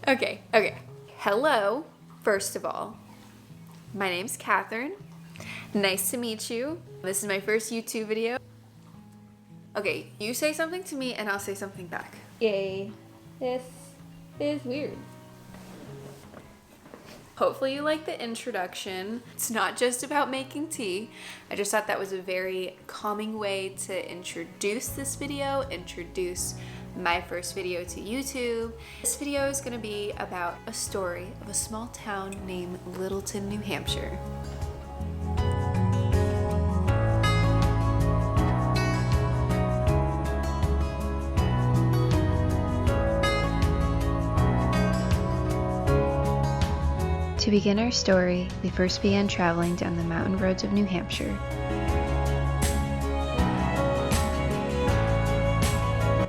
Okay. Hello, first of all. My name's Catherine. Nice to meet you. This is my first YouTube video. Okay, you say something to me and I'll say something back. Yay. This is weird. Hopefully you like the introduction. It's not just about making tea. I just thought that was a very calming way to introduce this video, introduce my first video to YouTube. This video is gonna be about a story of a small town named Littleton, New Hampshire. To begin our story, we first began traveling down the mountain roads of New Hampshire.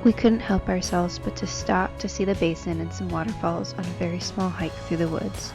We couldn't help ourselves but to stop to see the basin and some waterfalls on a very small hike through the woods.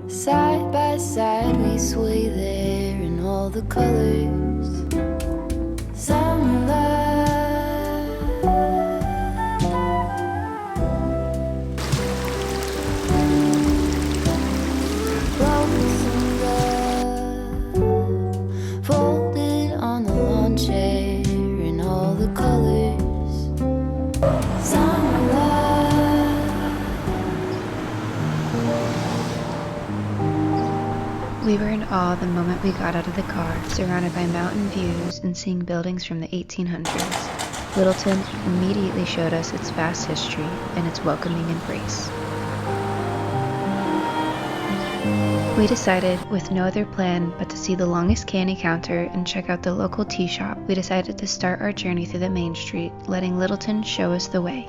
Side by side we sway there in all the colors. Summer love, flowers and love, folded on the lawn chair in all the colors. Summer love. We were in awe the moment we got out of the car, surrounded by mountain views and seeing buildings from the 1800s. Littleton immediately showed us its vast history and its welcoming embrace. We decided, with no other plan but to see the longest candy counter and check out the local tea shop, we decided to start our journey through the main street, letting Littleton show us the way.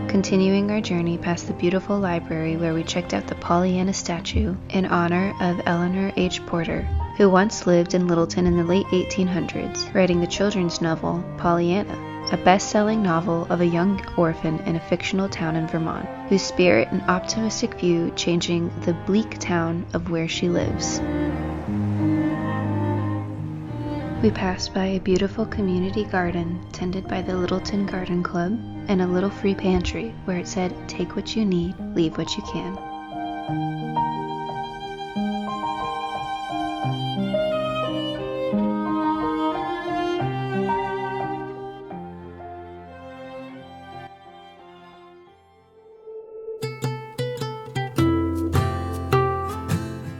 Continuing our journey past the beautiful library where we checked out the Pollyanna statue in honor of Eleanor H. Porter, who once lived in Littleton in the late 1800s, writing the children's novel Pollyanna, a best-selling novel of a young orphan in a fictional town in Vermont, whose spirit and optimistic view changing the bleak town of where she lives. We passed by a beautiful community garden tended by the Littleton Garden Club and a little free pantry where it said, "Take what you need, leave what you can."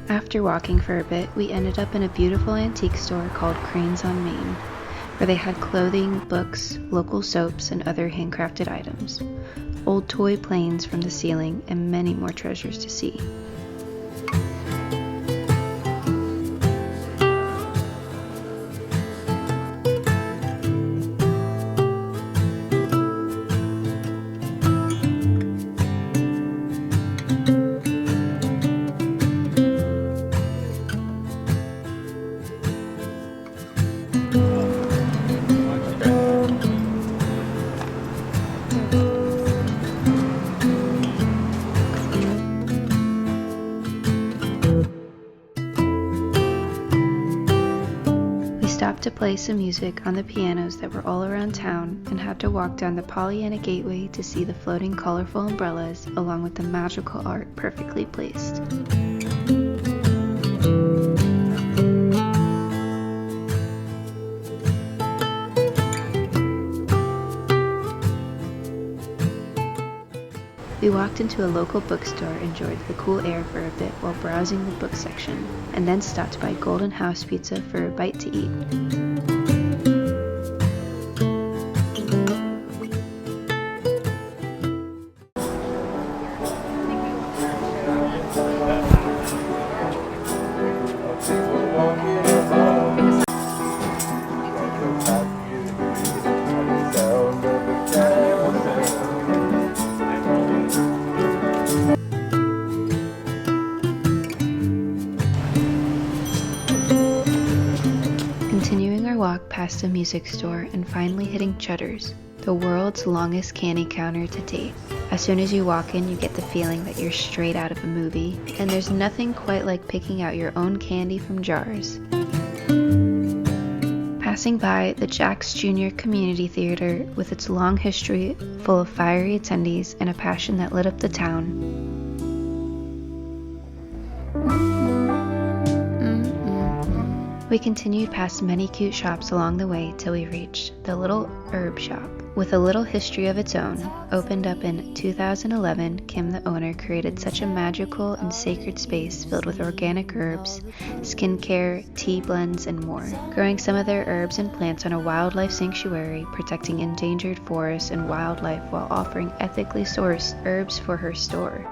After walking for a bit, we ended up in a beautiful antique store called Cranes on Main, where they had clothing, books, local soaps, and other handcrafted items, old toy planes from the ceiling, and many more treasures to see. To play some music on the pianos that were all around town and had to walk down the Pollyanna Gateway to see the floating colorful umbrellas along with the magical art perfectly placed. We walked into a local bookstore, enjoyed the cool air for a bit while browsing the book section, and then stopped by Golden House Pizza for a bite to eat. Continuing our walk past a music store and finally hitting Cheddar's, the world's longest candy counter to date. As soon as you walk in, you get the feeling that you're straight out of a movie, and there's nothing quite like picking out your own candy from jars. Passing by the Jack's Jr. Community Theater with its long history full of fiery attendees and a passion that lit up the town. We continued past many cute shops along the way till we reached the Little Herb Shop. With a little history of its own, opened up in 2011, Kim, the owner, created such a magical and sacred space filled with organic herbs, skincare, tea blends, and more. Growing some of their herbs and plants on a wildlife sanctuary, protecting endangered forests and wildlife while offering ethically sourced herbs for her store.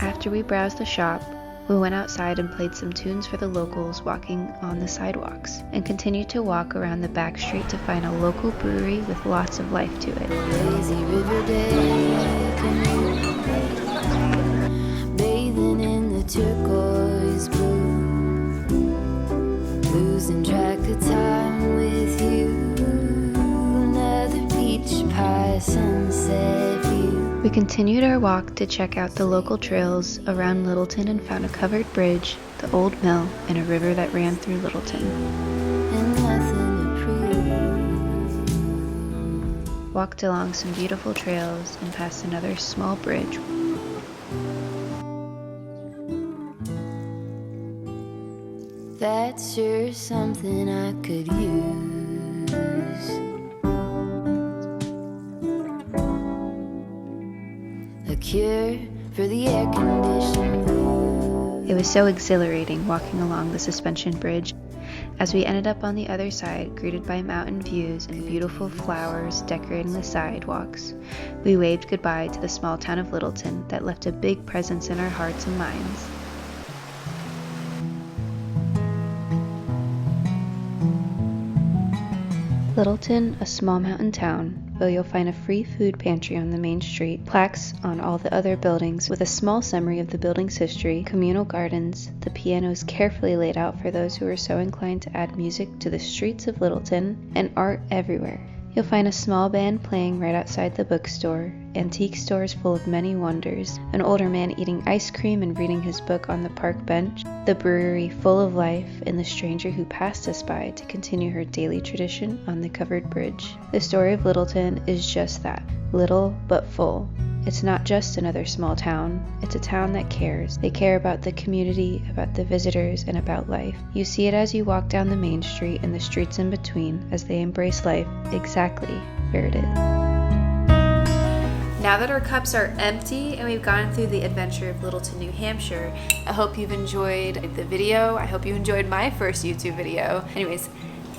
After we browsed the shop, we went outside and played some tunes for the locals walking on the sidewalks, and continued to walk around the back street to find a local brewery with lots of life to it. Lazy river day canoe, bathing in the turquoise blue, losing track of time with you, another beach pie sunset view. We continued our walk to check out the local trails around Littleton and found a covered bridge, the old mill, and a river that ran through Littleton. And nothing to prove. Walked along some beautiful trails and past another small bridge. That's sure something I could use. A cure for the air conditioning. It was so exhilarating walking along the suspension bridge as we ended up on the other side, greeted by mountain views and beautiful flowers decorating the sidewalks. We waved goodbye to the small town of Littleton that left a big presence in our hearts and minds. Littleton, a small mountain town, where you'll find a free food pantry on the main street, plaques on all the other buildings with a small summary of the building's history, communal gardens, the pianos carefully laid out for those who are so inclined to add music to the streets of Littleton, and art everywhere. You'll find a small band playing right outside the bookstore, antique stores full of many wonders, an older man eating ice cream and reading his book on the park bench, the brewery full of life, and the stranger who passed us by to continue her daily tradition on the covered bridge. The story of Littleton is just that, little but full. It's not just another small town, it's a town that cares. They care about the community, about the visitors, and about life. You see it as you walk down the main street and the streets in between as they embrace life exactly where it is. Now that our cups are empty and we've gone through the adventure of Littleton, New Hampshire, I hope you've enjoyed the video. I hope you enjoyed my first YouTube video. Anyways,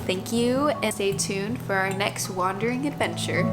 thank you and stay tuned for our next wandering adventure.